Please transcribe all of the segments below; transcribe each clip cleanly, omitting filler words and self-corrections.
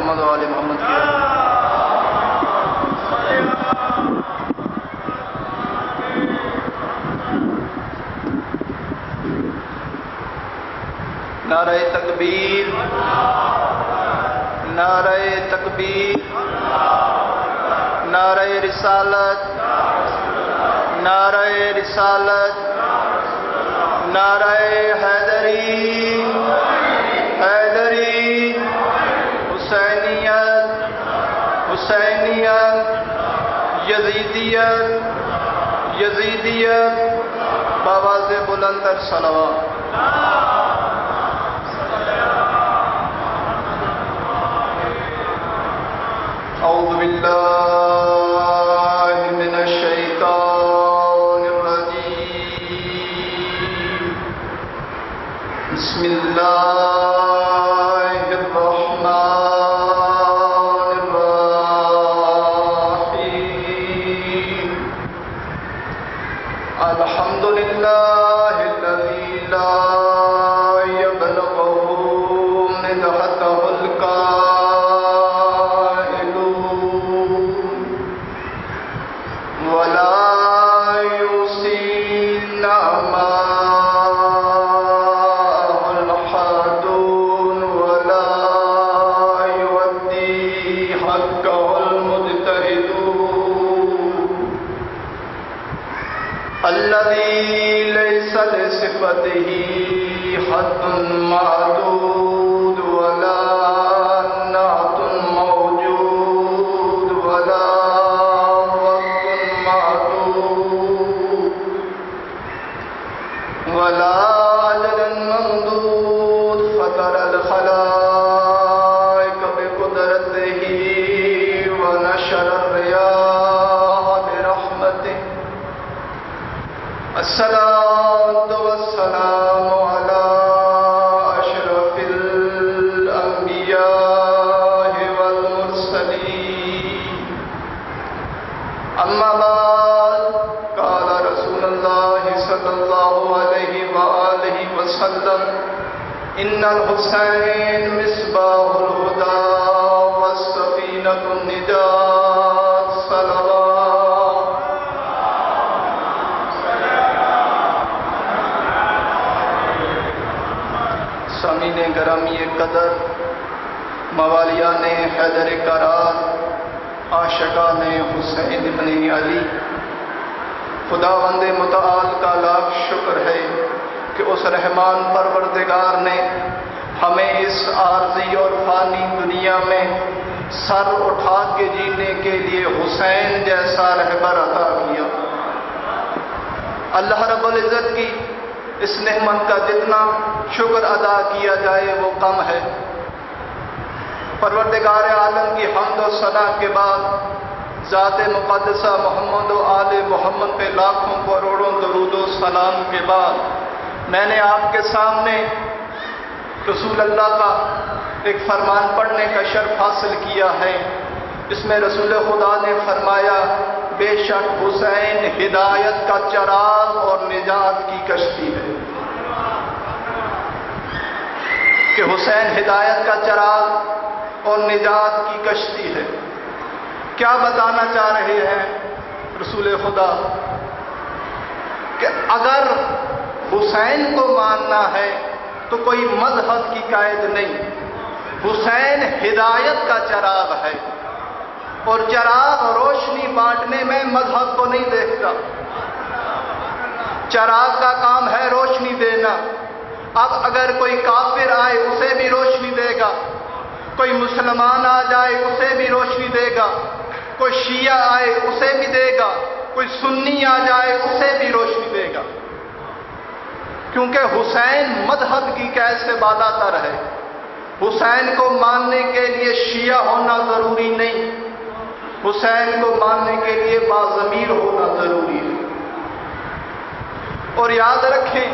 محمد و آل محمد کی نعرہ تکبیر، نعرہ تکبیر، نعرہ رسالت، نعرہ رسالت، نعرہ حیدری، حیدری، حسینیت، حسینیت، یزیدیت، یزیدیت، بآواز بلند تر صلوات۔ اعوذ باللہ من الشیطان الرجیم، بسم اللہ الرحمن الرحیم، الحمد للہ الذی لا یبلغہ مدحتہ الذي ليس لصفته حد معدود ولا نعت موجود ولا وقت معدود ولا أجل ممدود، فطر الخلائق بقدرته ونشر الرياح برحمته، الصلاة والسلام على أشرف الأنبياء والمرسلين، أما بعد، قال رسول الله صلى الله عليه وآله وسلم: إن الحسين مصباح الهدى والسفينة النجاة، صلوات۔ سامعین گرامی قدر، موالیان حیدر کرار، عاشقان حسین بن علی، خداوند متعال کا لاکھ شکر ہے کہ اس رحمان پروردگار نے ہمیں اس عارضی اور فانی دنیا میں سر اٹھا کے جینے کے لیے حسین جیسا رہبر عطا کیا۔ اللہ رب العزت کی اس نعمت کا جتنا شکر ادا کیا جائے وہ کم ہے۔ پروردگار عالم کی حمد و ثنا کے بعد ذات مقدسہ محمد و آل محمد پہ لاکھوں کروڑوں درود و سلام کے بعد میں نے آپ کے سامنے رسول اللہ کا ایک فرمان پڑھنے کا شرف حاصل کیا ہے۔ اس میں رسول خدا نے فرمایا: بے شک حسین ہدایت کا چراغ اور نجات کی کشتی ہے، کہ حسین ہدایت کا چراغ اور نجات کی کشتی ہے۔ کیا بتانا چاہ رہے ہیں رسول خدا؟ کہ اگر حسین کو ماننا ہے تو کوئی مذہب کی قید نہیں، حسین ہدایت کا چراغ ہے، اور چراغ روشنی بانٹنے میں مذہب کو نہیں دیکھتا۔ چراغ کا کام ہے روشنی دینا۔ اب اگر کوئی کافر آئے اسے بھی روشنی دے گا، کوئی مسلمان آ جائے اسے بھی روشنی دے گا، کوئی شیعہ آئے اسے بھی دے گا، کوئی سنی آ جائے اسے بھی روشنی دے گا، کیونکہ حسین مذہب کی قید سے بالا تر ہے۔ حسین کو ماننے کے لیے شیعہ ہونا ضروری نہیں، حسین کو ماننے کے لیے باضمیر ہونا ضروری ہے۔ اور یاد رکھیں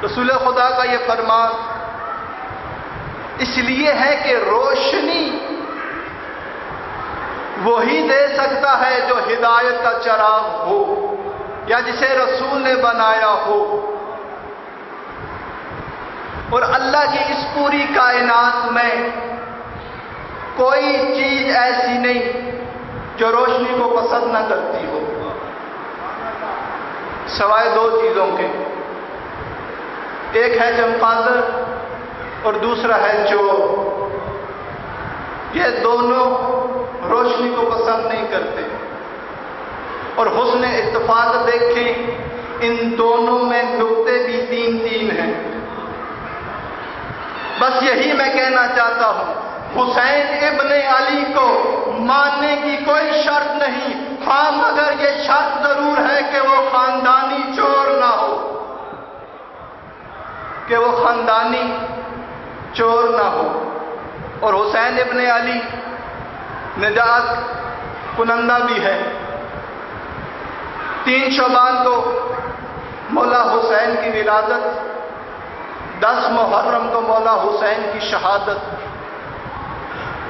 رسول خدا کا یہ فرمان اس لیے ہے کہ روشنی وہی دے سکتا ہے جو ہدایت کا چراغ ہو یا جسے رسول نے بنایا ہو۔ اور اللہ کی اس پوری کائنات میں کوئی چیز ایسی نہیں جو روشنی کو پسند نہ کرتی ہو، سوائے دو چیزوں کے، ایک ہے چمگادڑ اور دوسرا ہے چور۔ یہ دونوں روشنی کو پسند نہیں کرتے، اور حسن اتفاق دیکھیں ان دونوں میں نقطے بھی تین تین ہیں۔ بس یہی میں کہنا چاہتا ہوں، حسین ابن علی کو ماننے کی کوئی شرط نہیں، ہاں مگر یہ شرط ضرور ہے کہ وہ خاندانی چور نہ ہو، کہ وہ خاندانی چور نہ ہو۔ اور حسین ابن علی نجات کنندہ بھی ہے۔ 3 شعبان کو مولا حسین کی ولادت، 10 محرم کو مولا حسین کی شہادت۔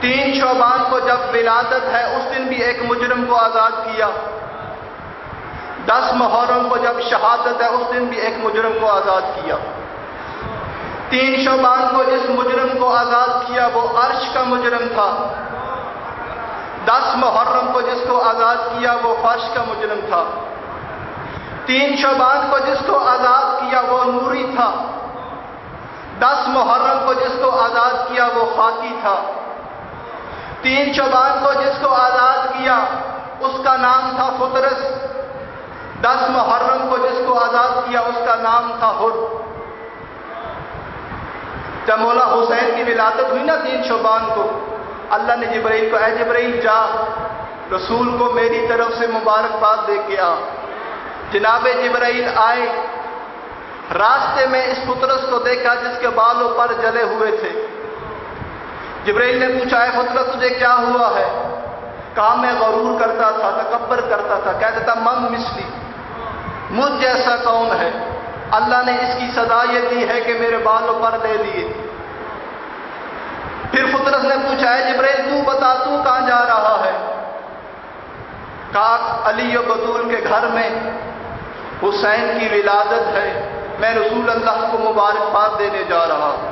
3 شعبان کو جب ولادت ہے اس دن بھی ایک مجرم کو آزاد کیا، 10 محرم کو جب شہادت ہے اس دن بھی ایک مجرم کو آزاد کیا۔ 3 شعبان کو جس مجرم کو آزاد کیا وہ عرش کا مجرم تھا، 10 محرم کو جس کو آزاد کیا وہ فرش کا مجرم تھا۔ 3 شعبان کو جس کو آزاد کیا وہ نوری تھا، 10 محرم کو جس کو آزاد کیا وہ خاکی تھا۔ 3 شعبان کو جس کو آزاد کیا اس کا نام تھا فطرس، 10 محرم کو جس کو آزاد کیا اس کا نام تھا حر۔ جب مولا حسین کی ولادت ہوئی نا 3 شعبان کو، اللہ نے جبرائیل کو، اے جبرائیل جا رسول کو میری طرف سے مبارکباد دے کے آ۔ جناب جبرائیل آئے، راستے میں اس فطرس کو دیکھا جس کے بالوں پر جلے ہوئے تھے۔ جبرائیل نے پوچھا، اے فطرس تجھے کیا ہوا ہے؟ کہا میں غرور کرتا تھا، تکبر کرتا تھا، کہتا تھا من مثلی، مجھ جیسا کون ہے؟ اللہ نے اس کی سزا یہ دی ہے کہ میرے بالوں پر لے لیے۔ پھر فطرس نے پوچھا، اے جبرائیل تو بتا تو کہاں جا رہا ہے؟ کہا علی و بطول کے گھر میں حسین کی ولادت ہے، میں رسول اللہ کو مبارکباد دینے جا رہا ہوں۔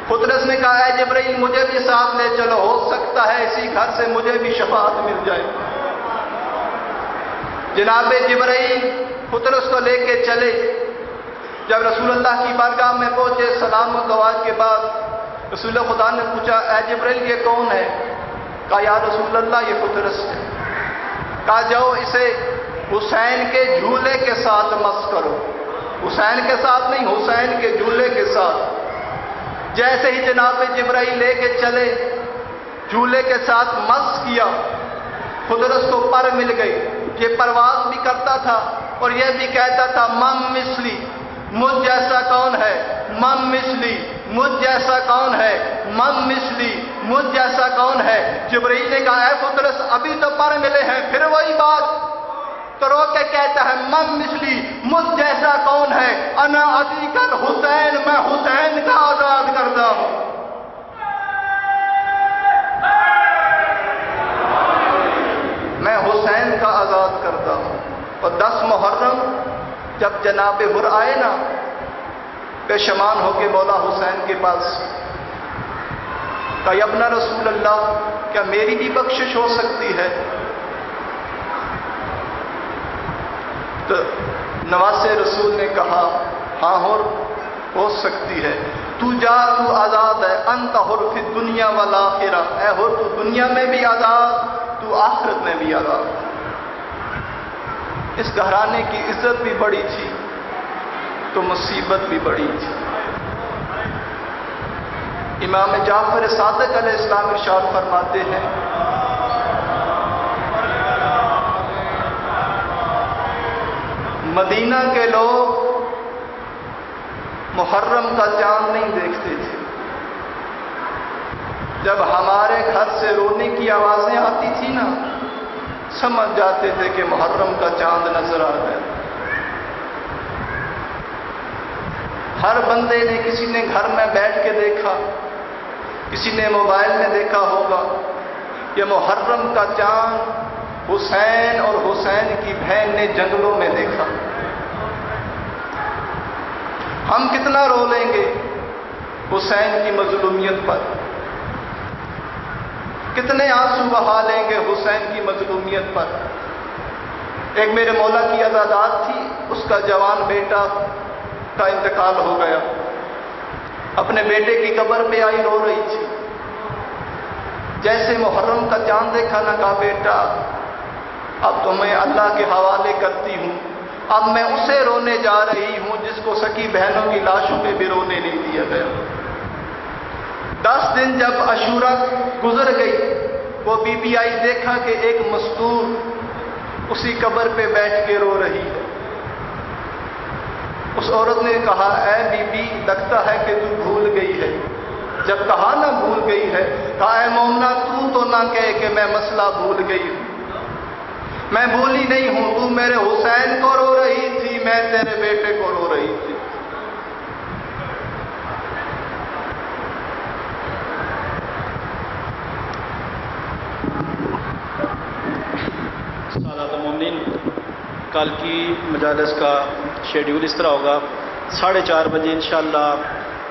فطرس نے کہا، اے جبرائیل مجھے بھی ساتھ لے چلو، ہو سکتا ہے اسی گھر سے مجھے بھی شفاعت مل جائے۔ جناب جبرائیل فطرس کو لے کے چلے، جب رسول اللہ کی بارگاہ میں پہنچے، سلام و دعا کے بعد رسول خدا نے پوچھا، اے جبرائیل یہ کون ہے؟ کہا یا رسول اللہ یہ فطرس ہے۔ کہا جاؤ اسے حسین کے جھولے کے ساتھ مس کرو، حسین کے ساتھ نہیں، حسین کے جھولے کے ساتھ۔ جیسے ہی جناب جبرائیل لے کے چلے، جھولے کے ساتھ مس کیا، فطرس کو پر مل گئی۔ یہ پرواز بھی کرتا تھا اور یہ بھی کہتا تھا من مثلی، مجھ جیسا کون ہے؟ من مثلی، مجھ جیسا کون ہے؟ من مثلی، مجھ جیسا کون ہے؟ جبرائیل نے کہا، اے فطرس ابھی تو پر ملے ہیں، پھر وہی بات؟ تو رو کے کہتا ہے من مثلی، مجھ جیسا کون ہے؟ انا عتیق الحسین، میں حسین کا آزاد کردہ ہوں۔ میں حسین کا آزاد کردہ ہوں۔ اور 10 محرم جب جناب حر آئے نا، پیشمان ہو کے مولا حسین کے پاس، کہا یا ابن رسول اللہ کیا میری بھی بخشش ہو سکتی ہے؟ تو نواسے رسول نے کہا ہاں حر ہو سکتی ہے، تو جا تو آزاد ہے، انت حر فی الدنیا والآخرہ، اے حر تو دنیا میں بھی آزاد، تو آخرت میں بھی آزاد۔ اس گھرانے کی عزت بھی بڑی تھی تو مصیبت بھی بڑی تھی۔ امام جعفر صادق علیہ السلام ارشاد فرماتے ہیں، مدینہ کے لوگ محرم کا چاند نہیں دیکھتے تھے، جب ہمارے گھر سے رونے کی آوازیں آتی تھی نا، سمجھ جاتے تھے کہ محرم کا چاند نظر آ گیا۔ ہر بندے نے، کسی نے گھر میں بیٹھ کے دیکھا، کسی نے موبائل میں دیکھا ہوگا، یہ محرم کا چاند حسین اور حسین کی بہن نے جنگلوں میں دیکھا۔ ہم کتنا رو لیں گے حسین کی مظلومیت پر، کتنے آنسو بہا لیں گے حسین کی مظلومیت پر۔ ایک میرے مولا کی عزادات تھی، اس کا جوان بیٹا کا انتقال ہو گیا، اپنے بیٹے کی قبر پہ آئی، رو رہی تھی۔ جیسے محرم کا چاند دیکھا نہ، کہا بیٹا اب تو میں اللہ کے حوالے کرتی ہوں، اب میں اسے رونے جا رہی ہوں جس کو سکی بہنوں کی لاشوں پہ بھی رونے نہیں دیا گیا۔ 10 دن جب عاشورہ گزر گئی، وہ بی بی آئی، دیکھا کہ ایک مستور اسی قبر پہ بیٹھ کے رو رہی ہے۔ اس عورت نے کہا اے بی بی، لگتا ہے کہ تو بھول گئی ہے۔ جب کہا نہ بھول گئی ہے، کہا اے مومنہ تو نہ کہے کہ میں مسئلہ بھول گئی ہوں، میں بھولی نہیں ہوں، تو میرے حسین کو رو رہی تھی، میں تیرے بیٹے کو رو رہی تھی۔ سادات المومنین، کل کی مجالس کا شیڈیول اس طرح ہوگا، 4:30 بجے انشاءاللہ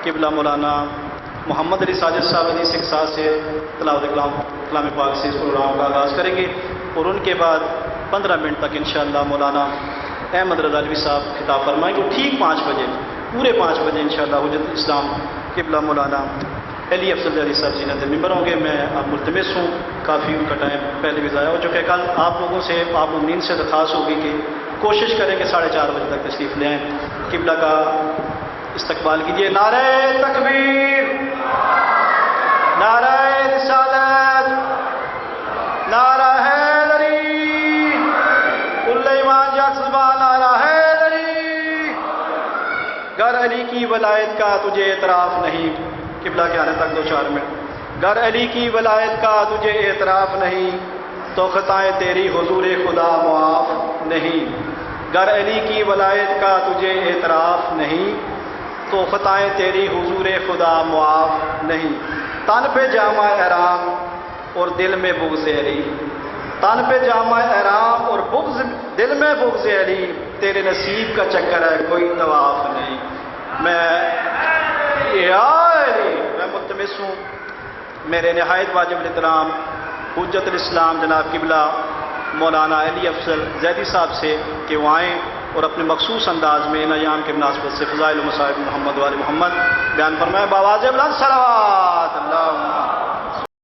قبلہ مولانا محمد علی ساجد صاحب حدیث کے ساتھ سے تلاوت کلام پاک سے اس پروگرام کا آغاز کریں گے، اور ان کے بعد 15 منٹ تک انشاءاللہ مولانا احمد رضا علوی صاحب خطاب فرمائیں گے۔ ٹھیک 5 بجے، پورے 5 بجے انشاءاللہ حجت اسلام قبلہ مولانا علی افضل علی صاحب زینت المنبر ہوں گے۔ میں اب ملتمس ہوں، کافی ان کا ٹائم پہلے بھی ضائع ہو چکا ہے۔ کل آپ لوگوں سے، آپ مومنین سے درخواست ہوگی کہ کوشش کریں کہ 4:30 بجے تک تشریف لے آئیں، قبلہ کا استقبال کیجیے۔ نعرہ تکبیر، نعرہ رسالت، نعرہ حیدری، کل ایمان جذبہ، نعرہ حیدری۔ گر علی کی ولایت کا تجھے اعتراف نہیں، قبلہ کے آنے تک 2-4 منٹ۔ گر علی کی ولایت کا تجھے اعتراف نہیں، تو خطائیں تیری حضور خدا معاف نہیں۔ گر علی کی ولایت کا تجھے اعتراف نہیں، تو خطائیں تیری حضور خدا معاف نہیں۔ تن پہ جامہ احرام اور دل میں بغض علی، تن پہ جامہ احرام اور دل میں بغض علی، تیرے نصیب کا چکر ہے کوئی طواف نہیں۔ میں ملتمس ہوں میرے نہایت واجب الاحترام حجت الاسلام جناب قبلہ مولانا علی افضل زیدی صاحب سے کہ وہ آئیں اور اپنے مخصوص انداز میں ان ایام کے مناسبت سے فضائل و مصائب محمد وآل محمد بیان فرمائیں۔ بآواز بلند صلوات اللہ